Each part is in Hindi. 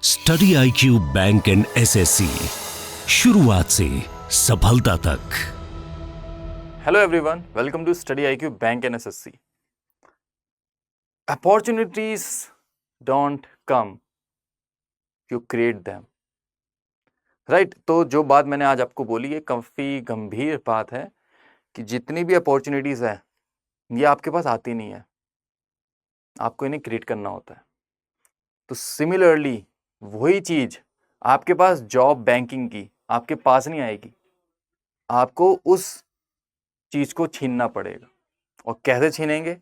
Study IQ bank and SSC, शुरुआत से सफलता तक। Hello everyone, welcome to Study IQ Bank and SSC. Opportunities don't come, you create them. Right? तो जो बात मैंने आज आपको बोली है काफ़ी गंभीर बात है कि जितनी भी अपॉर्चुनिटीज़ है ये आपके पास आती नहीं है, आपको इन्हें क्रिएट करना होता है। तो सिमिलरली वही चीज़ आपके पास जॉब बैंकिंग की आपके पास नहीं आएगी, आपको उस चीज़ को छीनना पड़ेगा। और कैसे छीनेंगे?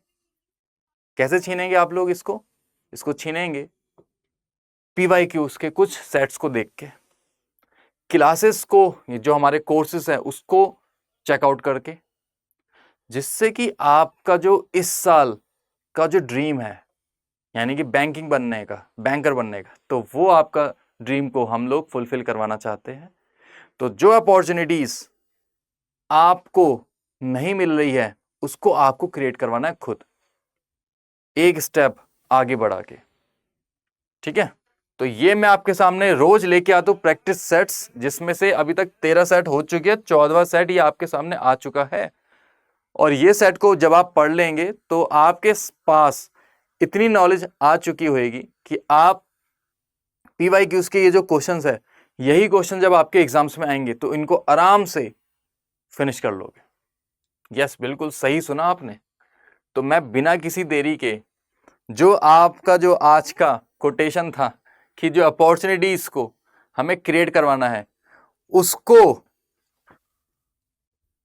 कैसे छीनेंगे आप लोग इसको छीनेंगे PYQs के कुछ सेट्स को देख के, क्लासेस को, जो हमारे कोर्सेज हैं उसको चेकआउट करके, जिससे कि आपका जो इस साल का जो ड्रीम है यानी कि बैंकिंग बनने का, बैंकर बनने का, तो वो आपका ड्रीम को हम लोग फुलफिल करवाना चाहते हैं। तो जो अपॉर्चुनिटीज़ आपको नहीं मिल रही है उसको आपको क्रिएट करवाना है खुद, एक स्टेप आगे बढ़ा के। ठीक है, तो ये मैं आपके सामने रोज लेके आता हूँ प्रैक्टिस सेट्स, जिसमें से अभी तक 13 सेट हो चुके हैं, 14वां सेट ये आपके सामने आ चुका है। और ये सेट को जब आप पढ़ लेंगे तो आपके पास इतनी नॉलेज आ चुकी होगी कि आप PYQs के ये जो क्वेश्चंस है, यही क्वेश्चन जब आपके एग्जाम्स में आएंगे तो इनको आराम से फिनिश कर लोगे। यस, बिल्कुल सही सुना आपने। तो मैं बिना किसी देरी के, जो आपका जो आज का कोटेशन था कि जो अपॉर्चुनिटीज को हमें क्रिएट करवाना है,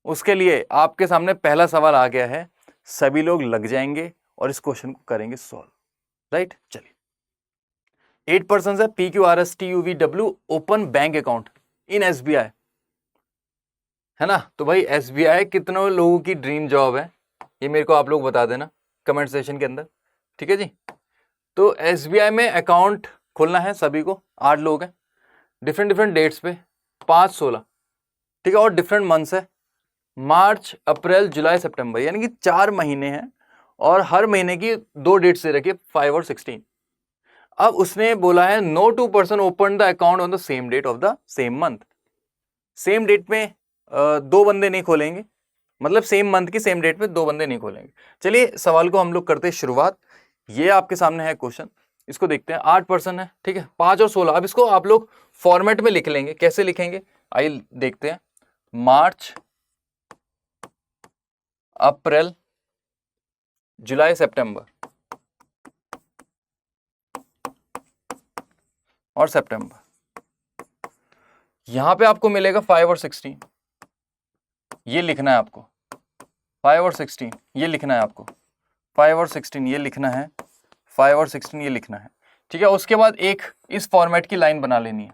उसके लिए आपके सामने पहला सवाल आ गया है। सभी लोग लग जाएंगे और इस क्वेश्चन को करेंगे सॉल्व। राइट, चलिए। 8 पर्सन है PQRSTUVW open bank account in SBI, है ना। तो भाई SBI कितने लोगों की ड्रीम जॉब है, ये मेरे को आप लोग बता देना कमेंट सेशन के अंदर। ठीक है जी। तो SBI में अकाउंट खोलना है सभी को, 8 लोग हैं, डिफरेंट डेट्स पे, 5, 16। ठीक है, और डिफरेंट मंथ्स है, मार्च, अप्रैल, जुलाई, सितंबर, यानी कि 4 महीने हैं। और हर महीने की 2 डेट्स दे रखी, 5 और 16। अब उसने बोला है no 2 person open the account on the same date of the same month. Same date में 2 बंदे नहीं खोलेंगे, मतलब सेम मंथ की सेम डेट में 2 बंदे नहीं खोलेंगे। चलिए सवाल को हम लोग करते हैं शुरुआत। ये आपके सामने है क्वेश्चन, इसको देखते हैं। 8 पर्सन है, ठीक है, 5 और 16। अब इसको आप लोग फॉर्मेट में लिख लेंगे। कैसे लिखेंगे आइए देखते हैं। मार्च, अप्रैल, जुलाई, सितंबर और सितंबर। यहां पे आपको मिलेगा 5 और 16, ये लिखना है आपको। 5 और 16 ये लिखना है आपको। 5 और 16 ये लिखना है। 5 और 16 ये लिखना है। ठीक है, उसके बाद एक इस फॉर्मेट की लाइन बना लेनी है,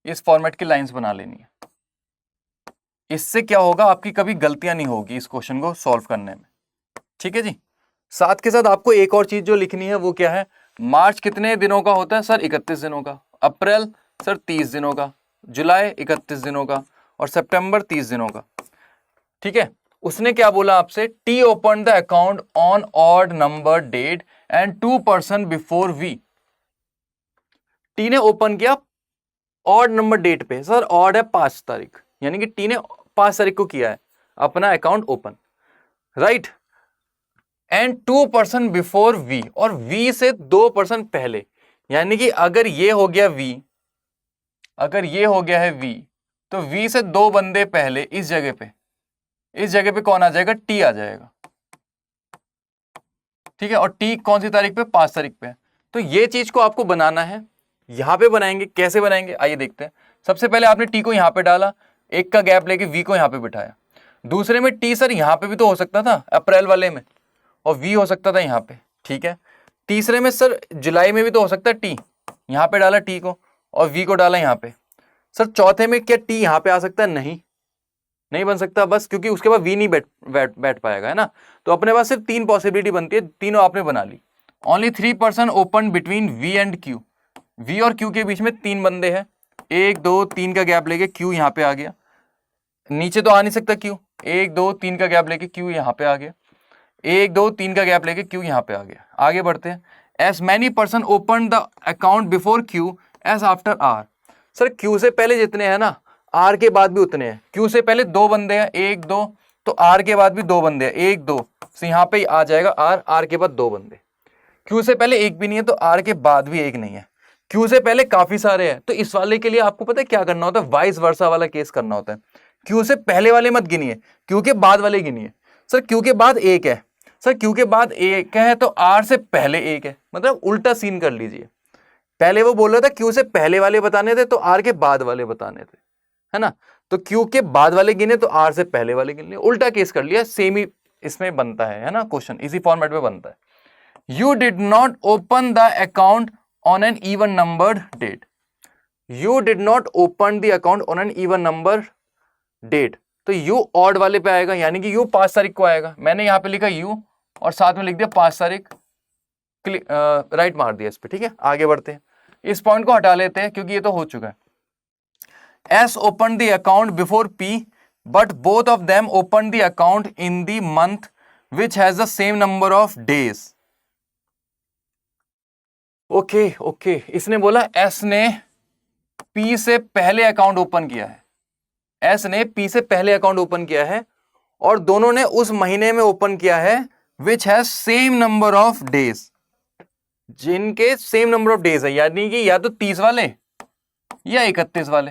इस फॉर्मेट की लाइंस बना लेनी है। इससे क्या होगा, आपकी कभी गलतियां नहीं होगी इस क्वेश्चन को सॉल्व करने में। ठीक है जी। साथ के साथ आपको एक और चीज जो लिखनी है वो क्या है, मार्च कितने दिनों का होता है सर? 31 दिनों का। अप्रैल सर 30 दिनों का। जुलाई 31 दिनों का। और सितंबर 30 दिनों का। ठीक है, उसने क्या बोला आपसे, T open the account on odd number date and 2 person before V. T ने ओपन किया ऑड नंबर डेट पे। सर ऑड है 5 तारीख, यानी कि टी ने 5 तारीख को किया है अपना account open. Right, and 2 person before V, और वी से 2 पर्सन पहले, यानी कि अगर ये हो गया वी, अगर ये हो गया है वी, तो वी से 2 बंदे पहले इस जगह पे कौन आ जाएगा? टी आ जाएगा। ठीक है, और टी कौन सी तारीख पे? 5 तारीख पे। तो ये चीज को आपको बनाना है, यहां पे बनाएंगे। कैसे बनाएंगे आइए देखते हैं। सबसे पहले आपने टी को यहां पे डाला, एक का गैप लेके वी को यहां पे बिठाया। दूसरे में टी सर यहां पे भी तो हो सकता था, अप्रैल वाले में, और वी हो सकता था यहां पे। ठीक है, तीसरे में सर जुलाई में भी तो हो सकता है, टी यहां पे डाला टी को और वी को डाला यहां पे। सर चौथे में क्या टी यहां पे आ सकता है? नहीं बन सकता, बस क्योंकि उसके बाद वी नहीं बैठ पाएगा, है ना। तो अपने पास सिर्फ 3 पॉसिबिलिटी बनती है, तीनों आपने बना ली। Only 3 person open between V and Q. V और क्यू के बीच में 3 बंदे हैं, 1 2 3 का गैप लेके क्यू यहां पे आ गया। नीचे तो आ नहीं सकता क्यू, 1 2 3 का गैप लेके क्यू यहां पे आ गया। 1 2 3 का गैप लेके क्यू यहां पे आ गया। आगे बढ़ते हैं। As many person open the account before Q S after R. Sir Q से पहले जितने हैं ना, आर के बाद भी उतने हैं। क्यू से पहले 2 बंदे हैं, 1 2, तो आर के बाद भी 2 बंदे हैं, 1 2, तो यहाँ पे आ जाएगा आर, आर के बाद 2 बंदे। क्यू से पहले एक भी नहीं है तो आर के बाद भी एक नहीं है। क्यू से पहले काफी सारे हैं, तो इस वाले के लिए आपको पता है क्या करना होता है, वाइस वर्सा वाला केस करना होता है। क्यू से पहले वाले मत गिनिए, क्यू के बाद वाले गिनिए। सर क्यू के बाद एक है, सर क्यू के बाद एक है तो आर से पहले एक है, मतलब उल्टा सीन कर लीजिए। पहले वो बोल रहा था क्यू से पहले वाले बताने थे तो आर के बाद वाले बताने थे, है ना। तो क्यू के बाद वाले गिने तो आर से पहले वाले गिन लिए, उल्टा केस कर लिया। सेम ही इसमें बनता है ना क्वेश्चन, इसी फॉर्मेट में बनता है। You did not open the account on an even numbered date. You did not open the account on an even number date. तो U odd वाले पे आएगा, यानी कि U 5 तारीख को आएगा। मैंने यहाँ पे लिखा U और साथ में लिख दिया 5 तारीख, राइट मार दिया इस पे। ठीक है, आगे बढ़ते हैं। इस पॉइंट को हटा लेते हैं क्योंकि ये तो हो चुका है। S opened the account before P, but both of them opened the account in the month which has the same number of days. Okay okay, इसने बोला एस ने पी से पहले अकाउंट ओपन किया है, एस ने पी से पहले अकाउंट ओपन किया है और दोनों ने उस महीने में ओपन किया है which has same number of days, जिनके सेम नंबर ऑफ डेज है, यानी कि या तो 30 वाले या 31 वाले,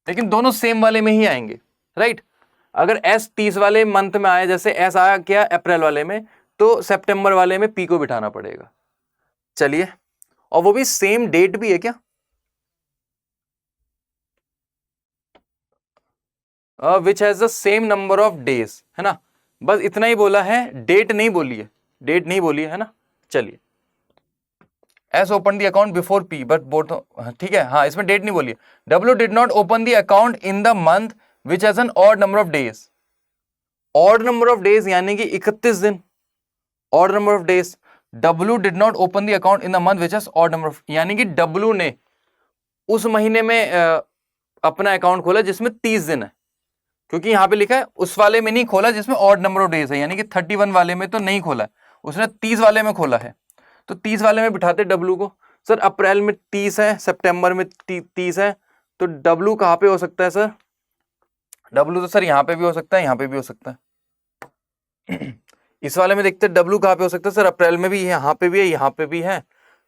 लेकिन दोनों सेम वाले में ही आएंगे, राइट। अगर एस 30 वाले मंथ में आया, जैसे एस आया क्या अप्रैल वाले में, तो सितंबर वाले में पी को बिठाना पड़ेगा। चलिए, और वो भी सेम डेट भी है क्या, which has the same number of days, है ना। बस इतना ही बोला है, डेट नहीं बोली है, डेट नहीं बोली है ना। चलिए, S open the account before P but both, ठीक है, हाँ इसमें डेट नहीं बोली है। W did not open the account in the month which has an odd number of days. Odd number of days यानी कि 31 दिन, odd number of days. W did not open the account in the month which has odd number of, यानी कि W ने उस महीने में अपना अकाउंट खोला जिसमें 30 दिन है, क्योंकि यहां पे लिखा है उस वाले में नहीं खोला जिसमें ऑड नंबर ऑफ डेज है, यानी कि 31 वाले में तो नहीं खोला, उसने 30 वाले में खोला है। तो 30 वाले में बिठाते W को। सर अप्रैल में 30 है, सितंबर में 30 है, तो W कहां पे हो सकता है सर, W तो सर यहां पे भी हो सकता है, यहां पे भी हो सकता है। इस वाले में देखते हैं W कहाँ पे हो सकता है, सर अप्रैल में भी है, यहाँ पे भी है, यहाँ पे भी है,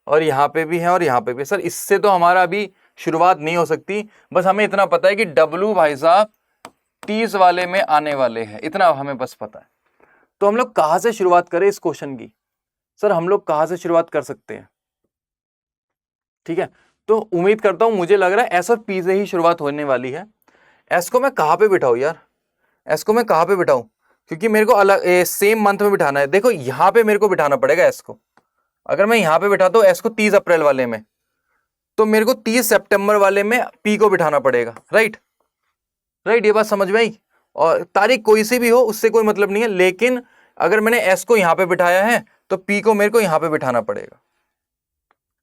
और यहाँ पे भी है, और यहाँ पे भी है। सर इससे तो हमारा अभी शुरुआत नहीं हो सकती, बस हमें इतना पता है कि W भाई साहब 30 वाले में आने वाले हैं, इतना हमें बस पता है। तो हम लोग कहाँ से शुरुआत करें इस क्वेश्चन की, सर हम लोग कहाँ से शुरुआत कर सकते हैं, ठीक है। तो उम्मीद करता हूँ, मुझे लग रहा है एस और पी से ही शुरुआत होने वाली है। एस को मैं कहाँ पे बिठाऊँ यार, एस को मैं कहाँ पे बिठाऊँ, क्योंकि मेरे को अलग सेम मंथ में बिठाना है। देखो यहाँ पे मेरे को बिठाना पड़ेगा एस को। अगर मैं यहाँ पे बिठाता हूँ एस को 30 अप्रैल वाले में, तो मेरे को 30 सितंबर वाले में पी को बिठाना पड़ेगा, राइट राइट, ये बात समझ में आई। और तारीख कोई सी भी हो उससे कोई मतलब नहीं है, लेकिन अगर मैंने एस को यहाँ पे बिठाया है तो पी को मेरे को यहाँ पे बिठाना पड़ेगा,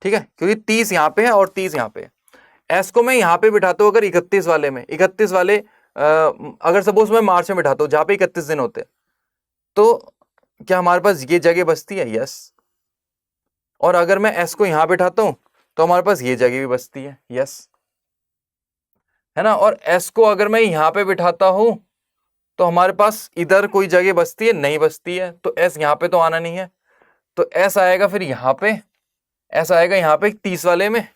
ठीक है, क्योंकि 30 यहाँ पे है और 30 यहाँ पे है। एस को मैं यहाँ पे बिठाता हूँ अगर 31 वाले में, 31 वाले अगर सपोज मैं मार्च में बिठाता हूँ जहां पे 31 दिन होते हैं, तो क्या हमारे पास ये जगह बचती है, यस। और अगर मैं एस को यहां बिठाता हूं तो हमारे पास ये जगह भी बचती है, यस, है ना। और एस को अगर मैं यहां पे बिठाता हूं तो हमारे पास इधर कोई जगह बचती है, नहीं बचती है, तो एस यहां पे तो आना नहीं है, तो एस आएगा फिर यहां पे, एस आएगा यहां पे 30 वाले में,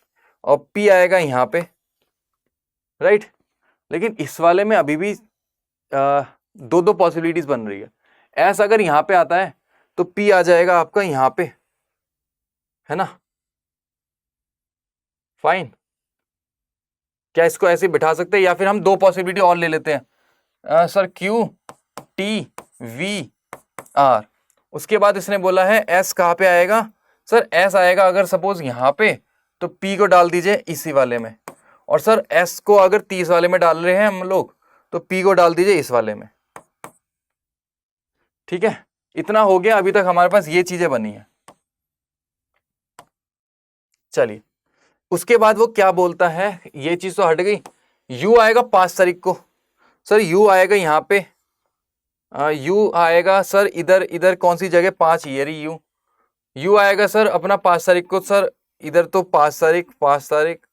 और पी आएगा यहां पे, राइट। लेकिन इस वाले में अभी भी दो दो पॉसिबिलिटीज बन रही है। एस अगर यहां पे आता है तो पी आ जाएगा आपका यहां पे, है ना, फाइन। क्या इसको ऐसे बिठा सकते हैं, या फिर हम दो पॉसिबिलिटी और ले लेते हैं, sir Q T V R. उसके बाद इसने बोला है एस कहाँ पे आएगा, सर एस आएगा अगर सपोज यहां पे, तो पी को डाल दीजिए इसी वाले में, और सर एस को अगर 30 वाले में डाल रहे हैं हम लोग तो पी को डाल दीजिए इस वाले में, ठीक है। इतना हो गया, अभी तक हमारे पास ये चीजें बनी है। चलिए, उसके बाद वो क्या बोलता है, ये चीज तो हट गई। यू आएगा 5 तारीख को, सर यू आएगा यहाँ पे, यू आएगा सर इधर, इधर कौन सी जगह, 5 ईयर यू, यू आएगा सर अपना 5 तारीख को, सर इधर तो 5 तारीख 5 तारीख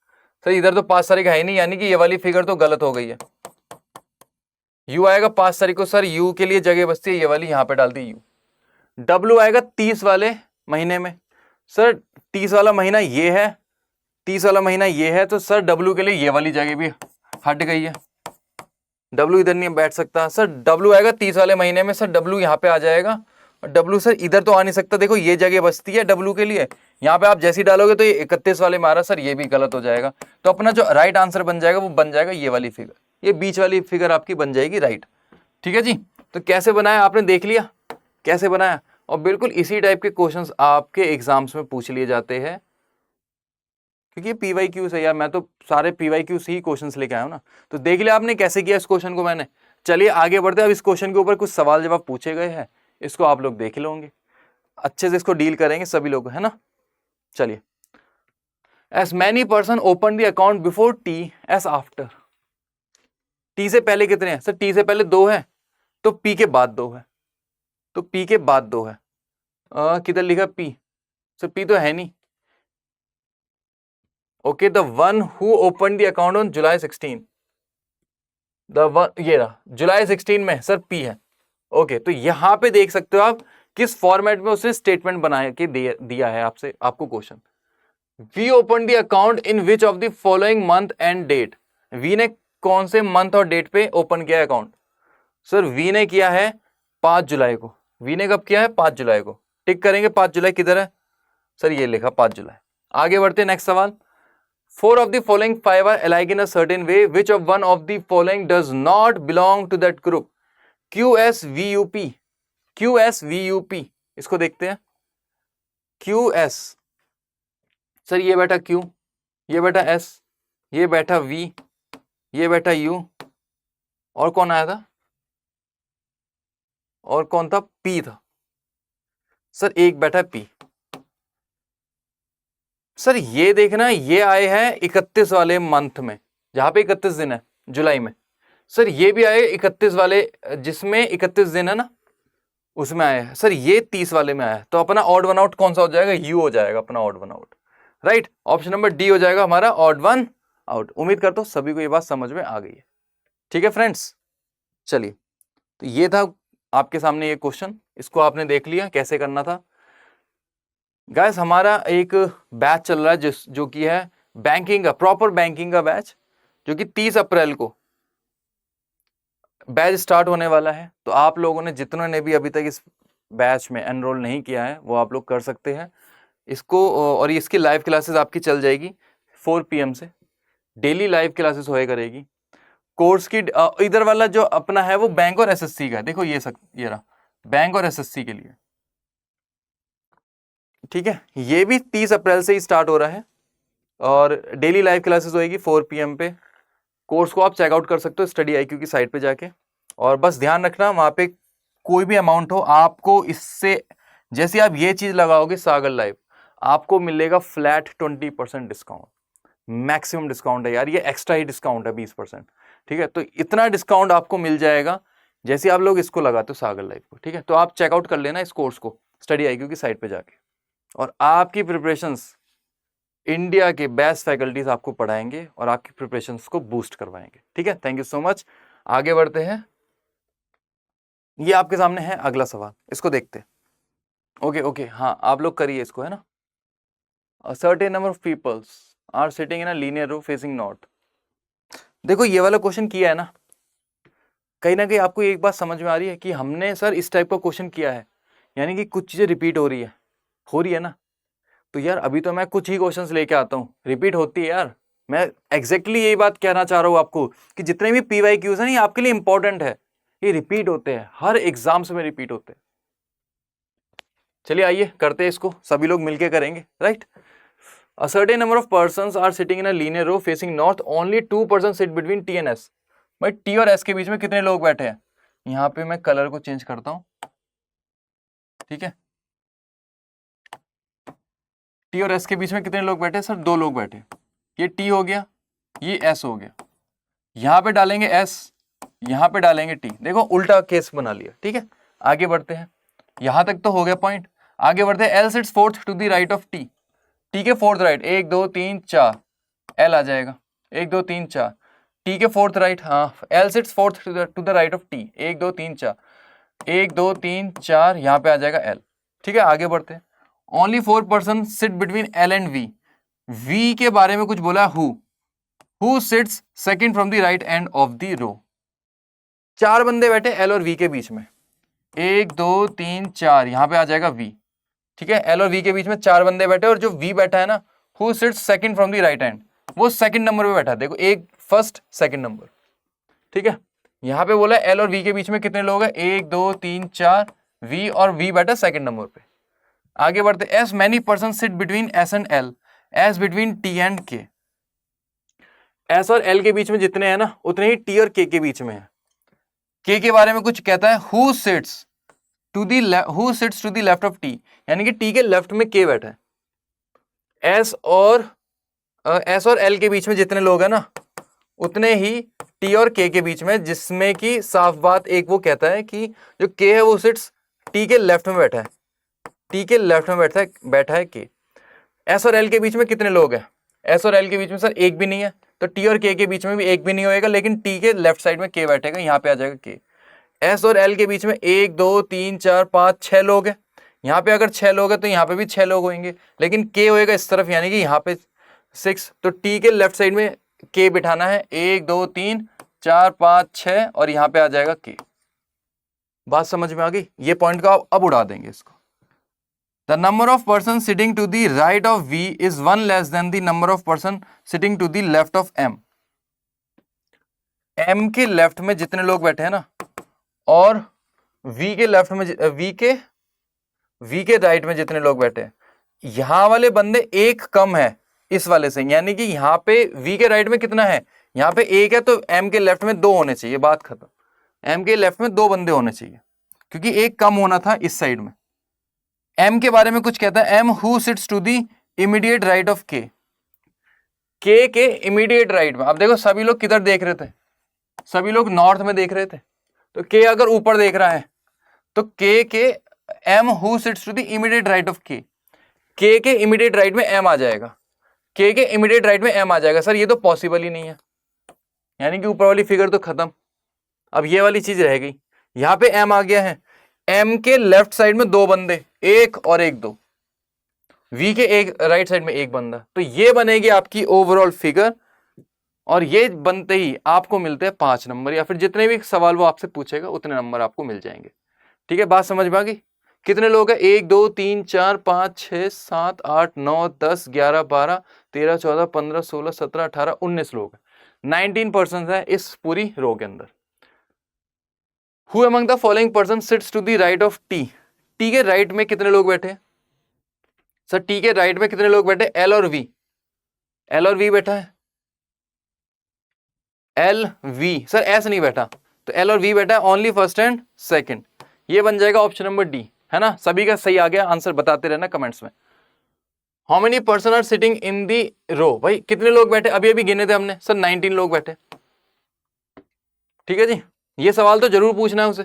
सर इधर तो 5 तारीख है ही नहीं, यानी कि ये वाली फिगर तो गलत हो गई है। यू आएगा 5 तारीख को, सर यू के लिए जगह बचती है ये वाली, यहां पे डाल दी यू। डब्ल्यू आएगा 30 वाले महीने में, सर 30 वाला महीना ये है, 30 वाला महीना ये है, तो सर डब्ल्यू के लिए ये वाली जगह भी हट गई है, डब्ल्यू इधर नहीं बैठ सकता। सर डब्ल्यू आएगा 30 वाले महीने में, सर डब्ल्यू यहाँ पे आ जाएगा, और डब्ल्यू सर इधर तो आ नहीं सकता, देखो ये जगह बचती है डब्ल्यू के लिए, यहाँ पे आप जैसे ही डालोगे तो ये 31 वाले में आ रहा, सर ये भी गलत हो जाएगा। तो अपना जो राइट आंसर बन जाएगा वो बन जाएगा ये वाली फिगर, ये बीच वाली फिगर आपकी बन जाएगी राइट। ठीक है जी, तो कैसे बनाया आपने देख लिया कैसे बनाया, और बिल्कुल इसी टाइप के क्वेश्चंस आपके एग्जाम्स में पूछ लिए जाते हैं, क्योंकि PYQ से यार, मैं तो सारे PYQ से ही क्वेश्चंस लेके आया हूं ना। तो देख लिया आपने कैसे किया इस क्वेश्चन को मैंने। चलिए आगे बढ़ते हैं, अब इस क्वेश्चन के ऊपर कुछ सवाल जवाब पूछे गए हैं, इसको आप लोग देख लोगे, अच्छे से इसको डील करेंगे सभी लोग, है ना। चलिए, S many person open the account before T S after. T से पहले कितने हैं? सर टी से पहले 2 है, तो पी के बाद 2 है, तो पी के बाद 2 है। किधर लिखा पी? सर पी तो है नहीं। Okay, the one who open the account on July 16, the one ये रहा जुलाई 16 में, सर पी है। ओके, तो यहां पे देख सकते हो आप किस फॉर्मेट में उसने स्टेटमेंट बना के दिया है आपसे, आपको question. V open the account in which of the following month and date. V ने कौन से मंथ और डेट पे ओपन किया अकाउंट? सर वी ने किया है 5 जुलाई को। वी ने कब किया है? 5 जुलाई को। टिक करेंगे 5 जुलाई किधर है? सर ये लिखा 5 जुलाई। आगे बढ़ते हैं, नेक्स्ट सवाल। 4 of the following 5 are alike in a certain way. Which of one of the following does not belong to that group? QSVUP, QSVUP, इसको देखते हैं। QS, सर ये बैठा Q, ये बैठा S, ये बैठा V, ये बैठा U, और कौन आया था? और कौन था? P था। सर एक बैठा P। सर ये देखना, ये आए हैं 31 वाले मंथ में, जहां पे 31 दिन है जुलाई में। सर ये भी आए 31 वाले, जिसमें 31 दिन है ना, उसमें आए हैं। सर ये 30 वाले में आया, तो अपना ऑड वन आउट कौन सा हो जाएगा? यू हो जाएगा अपना odd one out, right. Option number D हो जाएगा हमारा ऑड वन आउट। उम्मीद करता हूं सभी को ये बात समझ में आ गई है। ठीक है फ्रेंड्स, चलिए, तो ये था आपके सामने ये क्वेश्चन, इसको आपने देख लिया कैसे करना था। गाइस हमारा एक बैच चल रहा है जो कि है बैंकिंग का, प्रॉपर बैंकिंग का बैच, जो कि 30 अप्रैल को बैच स्टार्ट होने वाला है। तो आप लोगों ने, जितनों ने भी अभी तक इस बैच में एनरोल नहीं किया है, वो आप लोग कर सकते हैं इसको। और इसकी लाइव क्लासेस आपकी चल जाएगी 4 PM से, डेली लाइव क्लासेस होए करेगी। कोर्स की इधर वाला जो अपना है वो बैंक और SSC का, देखो ये रहा बैंक और SSC के लिए। ठीक है, ये भी 30 अप्रैल से ही स्टार्ट हो रहा है, और डेली लाइव क्लासेस होएगी 4 PM पे। कोर्स को आप चेकआउट कर सकते हो स्टडी IQ की साइट पे जाके। और बस ध्यान रखना, वहां पे कोई भी अमाउंट हो, आपको इससे, जैसे आप ये चीज लगाओगे सागर लाइव, आपको मिलेगा फ्लैट 20% डिस्काउंट। मैक्सिमम डिस्काउंट है यार, ये एक्स्ट्रा ही डिस्काउंट है 20%। ठीक है, तो इतना डिस्काउंट आपको मिल जाएगा जैसे आप लोग इसको लगाते हो सागर लाइव को। ठीक है, तो आप चेकआउट कर लेना इस कोर्स को स्टडी IQ की साइट पे जाके, और आपकी प्रिपरेशंस, इंडिया के बेस्ट फैकल्टीज आपको पढ़ाएंगे और आपकी प्रिपरेशंस को बूस्ट करवाएंगे। ठीक है, थैंक यू सो मच। आगे बढ़ते हैं, ये आपके सामने है अगला सवाल, इसको देखते हैं। ओके, हाँ आप लोग करिए इसको, है ना। A certain number of peoples are sitting in a linear row facing north. देखो ये वाला क्वेश्चन किया है ना, कहीं ना कहीं आपको एक बात समझ में आ रही है कि हमने सर इस टाइप का क्वेश्चन किया है, यानी कि कुछ चीजें रिपीट हो रही है ना। तो यार अभी तो मैं कुछ ही क्वेश्चंस लेके आता हूँ, रिपीट होती है यार। मैं एग्जैक्टली यही बात कहना चाह रहा हूँ आपको कि जितने भी PYQs हैं ये आपके लिए इंपॉर्टेंट है, ये रिपीट होते हैं, हर एग्जाम्स में रिपीट होते हैं। चलिए आइए करते हैं इसको, सभी लोग मिलके करेंगे, right. A certain number of persons are sitting in a linear row facing north. Only 2 persons sit between T and S. भाई T और S के बीच में कितने लोग बैठे हैं? यहाँ पे मैं कलर को चेंज करता हूँ, ठीक है। T और S के बीच में कितने लोग बैठे हैं? सर 2 लोग बैठे। ये T हो गया, ये S हो गया। यहाँ पे डालेंगे S, यहाँ पे डालेंगे T। देखो उल्टा केस बना लिया, ठीक है। आगे बढ़ते हैं, यहाँ तक तो हो गया पॉइंट। आगे बढ़ते हैं, L sits fourth to the right of T। T के फोर्थ राइट, 1 2 3 4, एल आ जाएगा, 1 2 3 4, टी के फोर्थ राइट, हाँ L sits fourth to the right of T, 1 2 3 4, 1 2 3 4 यहाँ पे आ जाएगा एल। ठीक है, आगे बढ़ते हैं। Only 4 person sit between L and V, V के बारे में कुछ बोला, who sits second from the right end of the row. 4 बंदे बैठे एल और वी के बीच में, 1 2 3 4, यहाँ पे आ जाएगा वी। ठीक है, एल और वी के बीच में 4 बंदे बैठे और जो वी बैठा है ना, who sits second from the right hand, वो सेकंड नंबर पे बैठा है। देखो एक फर्स्ट सेकंड नंबर। ठीक है, यहाँ पे बोला एल और वी के बीच में कितने लोग हैं, 1 2 3 4, वी और वी बैठा सेकंड नंबर पे। आगे बढ़ते, S many person sit between S and L S between T and के। एस और एल के बीच में जितने हैं ना, उतने ही टी और के बीच में है। के बारे में कुछ कहता है, who sits to the left of T, यानी कि टी के लेफ्ट में के बैठा है। एस और एल के बीच में जितने लोग हैं ना, उतने ही टी और के बीच में, जिसमें कि साफ बात एक वो कहता है कि जो के है वो सिट्स टी के लेफ्ट में बैठा है, टी के लेफ्ट में बैठा है के। एस और एल के बीच में कितने लोग हैं, एस और एल के बीच में सर एक भी नहीं है, तो टी और के बीच में भी एक भी नहीं होएगा, लेकिन टी के लेफ्ट साइड में के बैठेगा, यहाँ पे आ जाएगा के। एस और एल के बीच में 1 2 3 4 5 6 लोग हैं, यहाँ पे अगर 6 लोग हैं तो यहाँ पे भी 6 लोग होंगे, लेकिन के होएगा इस तरफ, यानी कि यहाँ पे 6, तो टी के लेफ्ट साइड में के बिठाना है, 1 2 3 4 5 6, और यहाँ पे आ जाएगा के। बात समझ में आ गई? ये पॉइंट को अब उड़ा देंगे इसको। The number of person sitting to the right of V is 1 less than the number of person sitting to the left of M. M के लेफ्ट में जितने लोग बैठे हैं ना, और वी के लेफ्ट में वी के राइट में जितने लोग बैठे हैं, यहां वाले बंदे एक कम है इस वाले से, यानी कि यहाँ पे वी के राइट में कितना है, यहाँ पे एक है, तो एम के लेफ्ट में 2 होने चाहिए, बात खत्म। एम के लेफ्ट में 2 बंदे होने चाहिए, क्योंकि एक कम होना था इस साइड में। एम के बारे में कुछ कहता है, M who sits to the immediate right of K K immediate right में। अब देखो सभी लोग किधर देख रहे थे, सभी लोग नॉर्थ में देख रहे थे, तो के अगर ऊपर देख रहा है तो K M who sits to the immediate right of K immediate right में एम आ जाएगा, के इमीडिएट राइट में एम आ जाएगा। सर ये तो पॉसिबल ही नहीं है, यानी कि ऊपर वाली फिगर तो खत्म, अब ये वाली चीज रह गई। यहां पे एम आ गया है, एम के लेफ्ट साइड में 2 बंदे, 1 और 1 2, वी के एक राइट साइड में 1 बंदा, तो ये बनेगी आपकी ओवरऑल फिगर, और ये बनते ही आपको मिलते हैं 5 नंबर, या फिर जितने भी सवाल वो आपसे पूछेगा उतने नंबर आपको मिल जाएंगे। ठीक है, बात समझ में आ गई? कितने लोग हैं, 1 2 3 4 5 6 7 8 9 10 11 12 13 14 15 16 17 18 19 लोग हैं, 19 पर्सन है इस पूरी रो के अंदर। Who among the following person sits to the right of T, T के राइट में कितने लोग बैठे हैं सर, टी के राइट में कितने लोग बैठे, एल और वी, एल और वी बैठा है, एल वी, सर एस नहीं बैठा, तो एल और वी बैठा है, ओनली फर्स्ट एंड सेकंड, ये बन जाएगा ऑप्शन नंबर डी, है ना। सभी का सही आ गया, आंसर बताते रहना कमेंट्स में। How many person are sitting in the row, भाई कितने लोग बैठे, अभी अभी गिने थे हमने सर, 19 लोग बैठे। ठीक है जी, ये सवाल तो जरूर पूछना है उसे।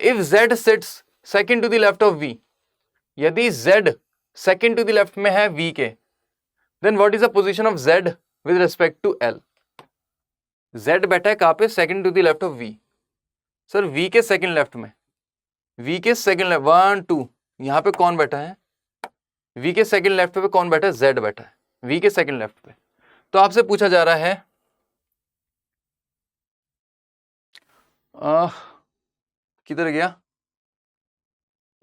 If Z sits second to the left of V, यदि Z second to the left में है वी के, then what is the position of Z with respect to L. Z बैठा है कहां पे, second to the left of V, sir V के सेकंड लेफ्ट में, वी के सेकंड लेफ्ट 1 2, यहां पे कौन बैठा है, वी के सेकंड लेफ्ट पे कौन बैठा है, जेड बैठा है वी के सेकंड लेफ्ट पे। तो आपसे पूछा जा रहा है किधर गया,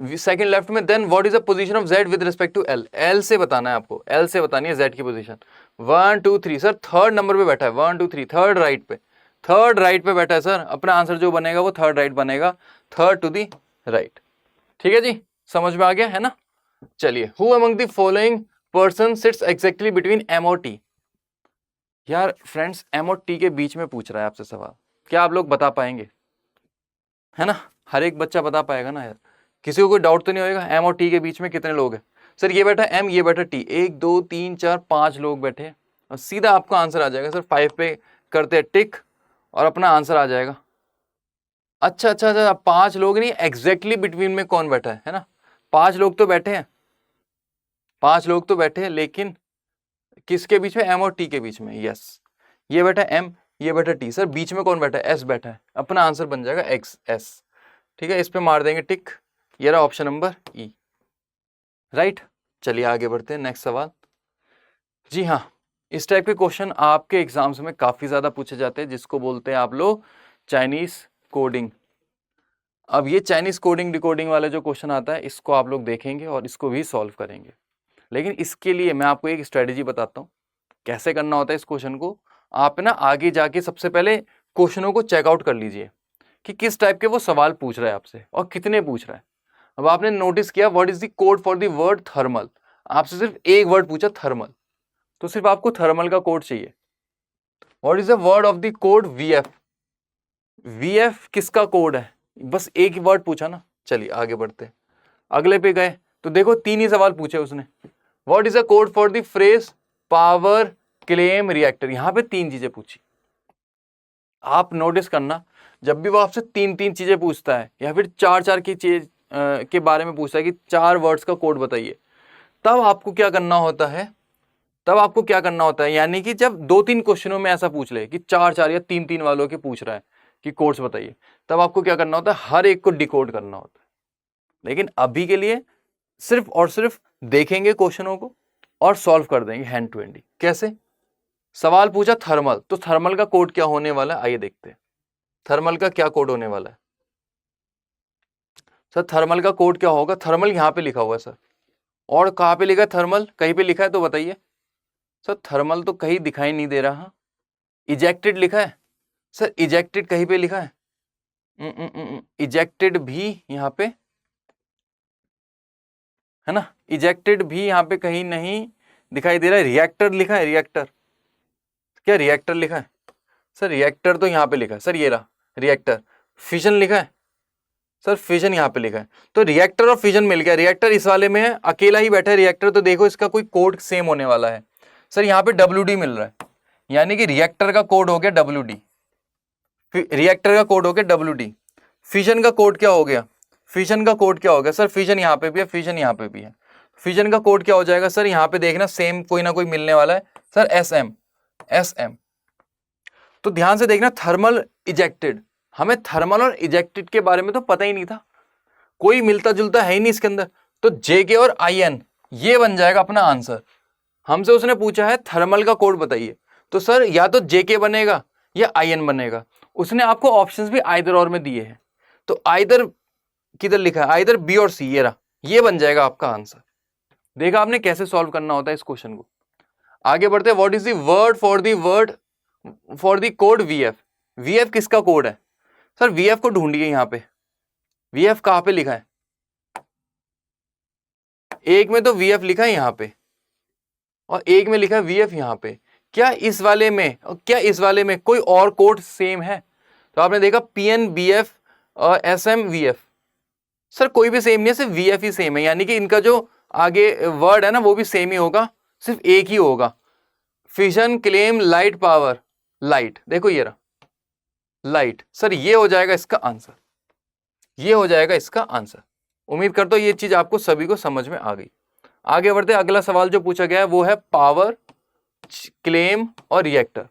सेकंड लेफ्ट में, then what is the position of Z with respect to L, L से बताना है आपको, एल से बतानी है जेड की पोजीशन। 1 2 3, सर थर्ड नंबर पे बैठा है, 1 2 3, थर्ड राइट पे, थर्ड राइट पे बैठा है सर, अपना आंसर जो बनेगा वो थर्ड राइट बनेगा, थर्ड टू दी राइट। ठीक है जी, समझ में आ गया है ना। चलिए, who among the following person sits exactly between M और टी। यार फ्रेंड्स, एम और टी के बीच में पूछ रहा है आपसे सवाल, क्या आप लोग बता पाएंगे, है ना, हर एक बच्चा बता पाएगा ना यार, किसी को कोई डाउट तो नहीं होएगा, एम और टी के बीच में कितने लोग हैं। सर ये बैठा एम, ये बैठा टी, 1 2 3 4 5 लोग बैठे हैं, और सीधा आपका आंसर आ जाएगा सर, 5 पे करते हैं टिक और अपना आंसर आ जाएगा। अच्छा अच्छा अच्छा, 5 लोग नहीं, एग्जैक्टली बिटवीन में कौन बैठा है ना, 5 लोग तो बैठे हैं, 5 लोग तो बैठे हैं, लेकिन किसके बीच में, एम और टी के बीच में, यस। ये बैठा एम, ये बैठा टी, सर बीच में कौन बैठा है, एस बैठा है, अपना आंसर बन जाएगा एक्स एस। ठीक है, इस पे मार देंगे टिक, ये रहा ऑप्शन नंबर ई, राइट। चलिए आगे बढ़ते हैं, नेक्स्ट सवाल। जी हाँ, इस टाइप के क्वेश्चन आपके एग्जाम्स में काफी ज्यादा पूछे जाते हैं, जिसको बोलते हैं आप लोग चाइनीज कोडिंग। अब ये चाइनीज कोडिंग डिकोडिंग वाले जो क्वेश्चन आता है, इसको आप लोग देखेंगे और इसको भी सॉल्व करेंगे। लेकिन इसके लिए मैं आपको एक स्ट्रेटेजी बताता हूँ कैसे करना होता है इस क्वेश्चन को। आप ना आगे जाके सबसे पहले क्वेश्चनों को चेकआउट कर लीजिए कि किस टाइप के वो सवाल पूछ रहा है आपसे और कितने पूछ रहा है। अब आपने नोटिस किया what is the code for the word thermal, आपसे सिर्फ एक वर्ड पूछा थर्मल, तो सिर्फ आपको थर्मल का कोड चाहिए। What is the word of the code VF, VF किसका कोड है, बस एक ही वर्ड पूछा ना। चलिए आगे बढ़ते हैं, अगले पे गए तो देखो 3 ही सवाल पूछे उसने। What is the code for the phrase power claim reactor, यहां पे 3 चीजें पूछी। आप नोटिस करना जब भी वो आपसे 3 चीजें पूछता है या फिर 4 की चीज के बारे में पूछता है कि 4 वर्ड्स का कोड बताइए, तब आपको क्या करना होता है, तब आपको क्या करना होता है, यानी कि जब 2-3 क्वेश्चनों में ऐसा पूछ ले कि 4 या 3 वालों के पूछ रहा है कि कोड्स बताइए, तब आपको क्या करना होता है, हर एक को डिकोड करना होता है। लेकिन अभी के लिए सिर्फ और सिर्फ देखेंगे क्वेश्चनों को और सॉल्व कर देंगे हैंड टू हैंड। कैसे, सवाल पूछा थर्मल, तो थर्मल का कोड क्या होने वाला है, आइए देखते हैं थर्मल का क्या कोड होने वाला है। सर थर्मल का कोड क्या होगा, थर्मल यहां पे लिखा हुआ है सर, और कहां पे लिखा है थर्मल, कहीं पे लिखा है तो बताइए। सर थर्मल तो कहीं दिखाई नहीं दे रहा। इजेक्टेड लिखा है सर, इजेक्टेड कहीं पे लिखा है, इजेक्टेड भी यहाँ पे है ना, इजेक्टेड भी यहाँ पे कहीं नहीं दिखाई दे रहा है। रिएक्टर लिखा है, रिएक्टर, क्या रिएक्टर लिखा है सर, रिएक्टर तो यहाँ पे लिखा है सर, ये रहा रिएक्टर। फिजन लिखा है सर, फिजन यहाँ पे लिखा है, तो रिएक्टर और फिजन मिल गया। रिएक्टर इस वाले में है, अकेला ही बैठा है रिएक्टर, तो देखो इसका कोई कोड सेम होने वाला है। सर यहाँ पे WD मिल रहा है, यानी कि रिएक्टर का कोड हो गया WD, रिएक्टर का कोड हो गया WD। फिजन का कोड क्या हो गया, फिजन का कोड क्या हो गया सर, फिजन यहाँ पे भी है, फिजन यहाँ पे भी है। फिजन का कोड क्या हो जाएगा सर, यहाँ पे देखना सेम कोई ना कोई मिलने वाला है सर, SM। तो ध्यान से देखना, थर्मल इजेक्टेड, हमें थर्मल और इजेक्टेड के बारे में तो पता ही नहीं था, कोई मिलता जुलता है ही नहीं इसके अंदर, तो JK और IN ये बन जाएगा अपना आंसर। हमसे उसने पूछा है थर्मल का कोड बताइए, तो सर या तो JK बनेगा या IN बनेगा। उसने आपको ऑप्शंस भी आइदर और में दिए हैं, तो आइदर किधर लिखा है, आइदर B और C, ये रहा, ये बन जाएगा आपका आंसर। देखा आपने कैसे सॉल्व करना होता है इस क्वेश्चन को। आगे बढ़ते हैं, what is the word for the code VF, VF किसका कोड है सर, VF को ढूंढिए यहाँ पे, VF कहां पे लिखा है, एक में तो VF लिखा है यहाँ पे और एक में लिखा है VF यहाँ पे। क्या इस वाले में और क्या इस वाले में कोई और कोड सेम है, तो आपने देखा PN BF और SM VF, सर कोई भी सेम नहीं है, सिर्फ VF ही सेम है, यानी कि इनका जो आगे वर्ड है ना वो भी सेम ही होगा, सिर्फ एक ही होगा। Fission claim light power, light देखो ये रहा लाइट, सर ये हो जाएगा इसका आंसर, ये हो जाएगा इसका आंसर। उम्मीद करता हूं ये चीज आपको सभी को समझ में आ गई। आगे बढ़ते, अगला सवाल जो पूछा गया है वो है पावर क्लेम और रिएक्टर,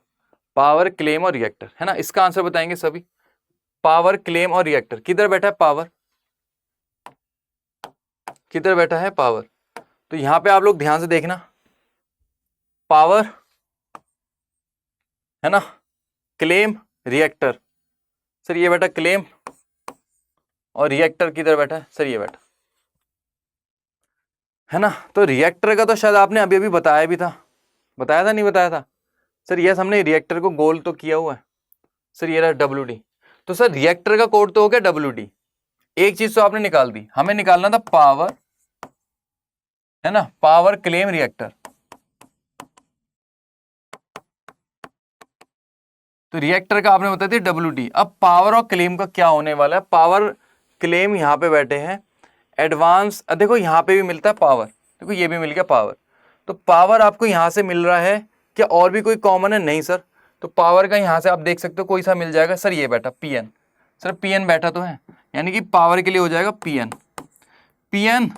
पावर क्लेम और रिएक्टर है ना, इसका आंसर बताएंगे सभी। पावर क्लेम और रिएक्टर, किधर बैठा है पावर, किधर बैठा है पावर, तो यहां पे आप लोग ध्यान से देखना, पावर है ना, क्लेम रिएक्टर, सर ये बैठा क्लेम, और रिएक्टर किधर बैठा है सर, ये बैठा है ना। तो रिएक्टर का तो शायद आपने अभी अभी बताया भी था, बताया था नहीं बताया था सर, यस हमने रिएक्टर को गोल तो किया हुआ है सर, ये रहा WD। तो सर रिएक्टर का कोड तो हो गया WD, एक चीज तो आपने निकाल दी, हमें निकालना था पावर है ना, पावर क्लेम रिएक्टर। तो रिएक्टर का आपने बता दिया WD। अब पावर और क्लेम का क्या होने वाला है, पावर क्लेम यहाँ पे बैठे हैं एडवांस, देखो यहाँ पे भी मिलता है पावर, देखो ये भी मिल गया पावर, तो पावर आपको यहाँ से मिल रहा है, क्या और भी कोई कॉमन है, नहीं सर, तो पावर का यहाँ से आप देख सकते हो कोई सा मिल जाएगा सर, ये बैठा PN, सर PN बैठा तो है, यानी कि पावर के लिए हो जाएगा PN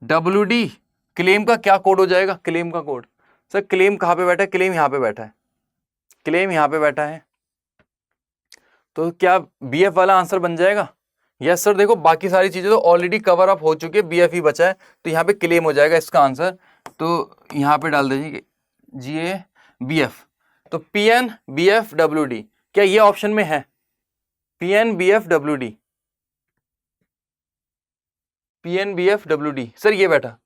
WD। क्लेम का क्या कोड हो जाएगा, क्लेम का कोड सर क्लेम कहाँ पे बैठा है? क्लेम यहाँ पे बैठा है, क्लेम यहाँ पे बैठा है, तो क्या बीएफ वाला आंसर बन जाएगा? यस सर, देखो बाकी सारी चीजें तो ऑलरेडी कवर अप हो चुकी है, बीएफ ही बचा है, तो यहाँ पे क्लेम हो जाएगा इसका आंसर। तो यहाँ पे डाल दीजिए जीए बीएफ, तो पीएन बीएफ डब्ल्यूडी, क्या ये ऑप्शन में है? PN BF WD, PN BF WD, sir ये बैठा,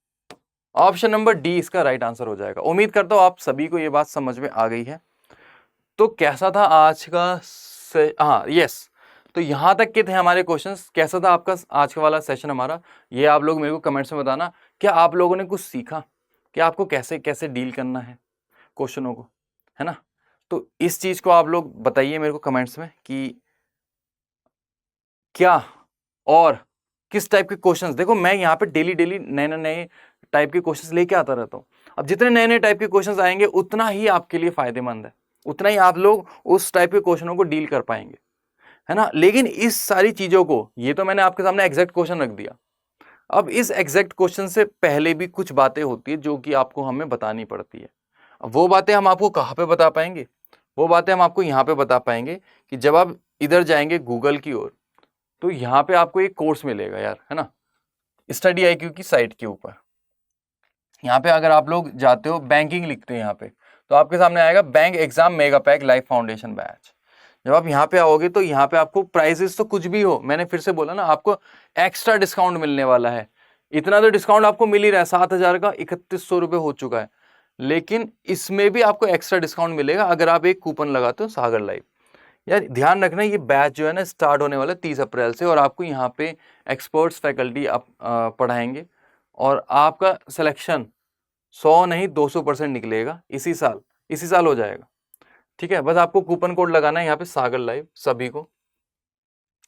ऑप्शन नंबर डी इसका राइट आंसर हो जाएगा। उम्मीद करता हूं आप सभी को ये बात समझ में आ गई है। तो कैसा था आज का हाँ यस, तो यहां तक के थे हमारे क्वेश्चंस। कैसा था आपका आज का वाला सेशन हमारा, ये आप लोग मेरे को कमेंट्स में बताना। क्या आप लोगों ने कुछ सीखा, कि आपको कैसे कैसे डील करना है क्वेश्चनों को, है ना? तो इस चीज को आप लोग बताइए मेरे को कमेंट्स में कि क्या और किस टाइप के क्वेश्चंस। देखो मैं यहाँ पे डेली डेली नए नए टाइप के क्वेश्चंस लेके आता रहता हूँ। अब जितने नए नए टाइप के क्वेश्चंस आएंगे उतना ही आपके लिए फायदेमंद है, उतना ही आप लोग उस टाइप के क्वेश्चनों को डील कर पाएंगे, है ना? लेकिन इस सारी चीजों को, ये तो मैंने आपके सामने एग्जैक्ट क्वेश्चन रख दिया, अब इस एग्जैक्ट क्वेश्चन से पहले भी कुछ बातें होती है जो कि आपको हमें बतानी पड़ती है। अब वो बातें हम आपको कहाँ पे बता पाएंगे? वो बातें हम आपको यहाँ पे बता पाएंगे कि जब आप इधर जाएंगे गूगल की ओर, तो यहाँ पे आपको एक कोर्स मिलेगा यार, है ना, स्टडी IQ की साइट के ऊपर। यहाँ पे अगर आप लोग जाते हो, बैंकिंग लिखते हैं यहाँ पे, तो आपके सामने आएगा bank exam mega pack life foundation batch. जब आप यहाँ पे आओगे तो यहाँ पे आपको प्राइजेस तो कुछ भी हो, मैंने फिर से बोला ना, आपको एक्स्ट्रा डिस्काउंट मिलने वाला है। इतना तो डिस्काउंट आपको मिल ही रहा है, 7,000 का 3100 रुपये हो चुका है, लेकिन इसमें भी आपको एक्स्ट्रा डिस्काउंट मिलेगा अगर आप एक कूपन लगाते हो सागर लाइव। यार ध्यान रखना, ये बैच जो है ना स्टार्ट होने वाला है 30 अप्रैल से, और आपको यहाँ पे एक्सपर्ट्स फैकल्टी आप पढ़ाएंगे, और आपका सिलेक्शन 100 नहीं 200% निकलेगा इसी साल हो जाएगा। ठीक है, बस आपको कूपन कोड लगाना है यहाँ पे सागर लाइव सभी को।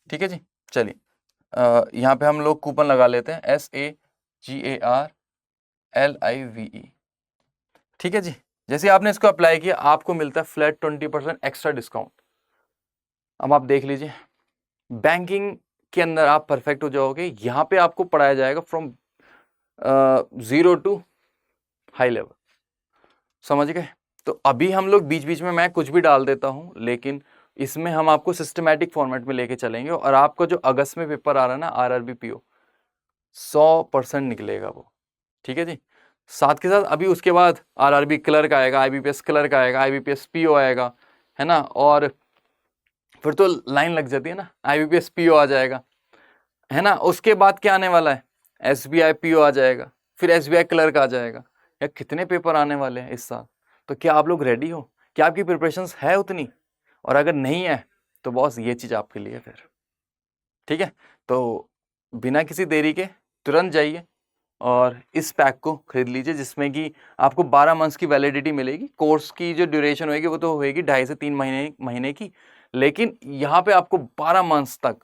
ठीक है जी, चलिए यहाँ पे हम लोग कूपन लगा लेते हैं SAGARLIVE। ठीक है जी, जैसे आपने इसको अप्लाई किया आपको मिलता है फ्लैट 20% एक्स्ट्रा डिस्काउंट। अब आप देख लीजिए, बैंकिंग के अंदर आप परफेक्ट हो जाओगे। यहाँ पे आपको पढ़ाया जाएगा फ्रॉम 0 टू हाई लेवल, समझ गए? तो अभी हम लोग बीच बीच में मैं कुछ भी डाल देता हूँ, लेकिन इसमें हम आपको सिस्टमैटिक फॉर्मेट में लेके चलेंगे, और आपका जो अगस्त में पेपर आ रहा है ना RRB PO, 100% निकलेगा वो। ठीक है जी, साथ के साथ अभी उसके बाद RRB क्लर्क आएगा, IBPS क्लर्क आएगा, IBPS PO आएगा, है ना, और फिर तो लाइन लग जाती है ना, IBPS PO आ जाएगा, है ना। उसके बाद क्या आने वाला है? SBI PO आ जाएगा, फिर SBI क्लर्क आ जाएगा। या कितने पेपर आने वाले हैं इस साल? तो क्या आप लोग रेडी हो? क्या आपकी प्रिपरेशंस है उतनी? और अगर नहीं है तो बॉस ये चीज़ आपके लिए फिर। ठीक है, तो बिना किसी देरी के तुरंत जाइए और इस पैक को खरीद लीजिए, जिसमें कि आपको 12 मंथ्स की वैलिडिटी मिलेगी। कोर्स की जो ड्यूरेशन होगी वो तो होगी 2.5 से 3 महीने की, लेकिन यहाँ पे आपको 12 मंथ्स तक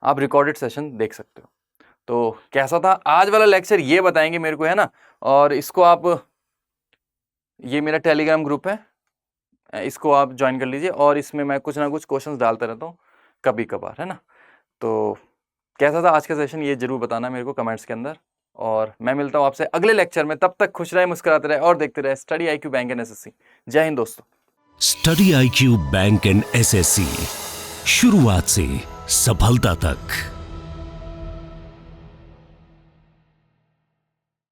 आप रिकॉर्डेड सेशन देख सकते हो। तो कैसा था आज वाला लेक्चर ये बताएंगे मेरे को, है ना। और इसको आप, ये मेरा टेलीग्राम ग्रुप है, इसको आप ज्वाइन कर लीजिए, और इसमें मैं कुछ ना कुछ क्वेश्चंस डालता रहता हूँ कभी कभार, है ना। तो कैसा था आज का सेशन ये जरूर बताना मेरे को कमेंट्स के अंदर, और मैं मिलता हूँ आपसे अगले लेक्चर में। तब तक खुश रहे, मुस्कुराते रहे और देखते रहे study IQ bank and SSC। जय हिंद दोस्तों। Study IQ bank and SSC, शुरुआत से सफलता तक।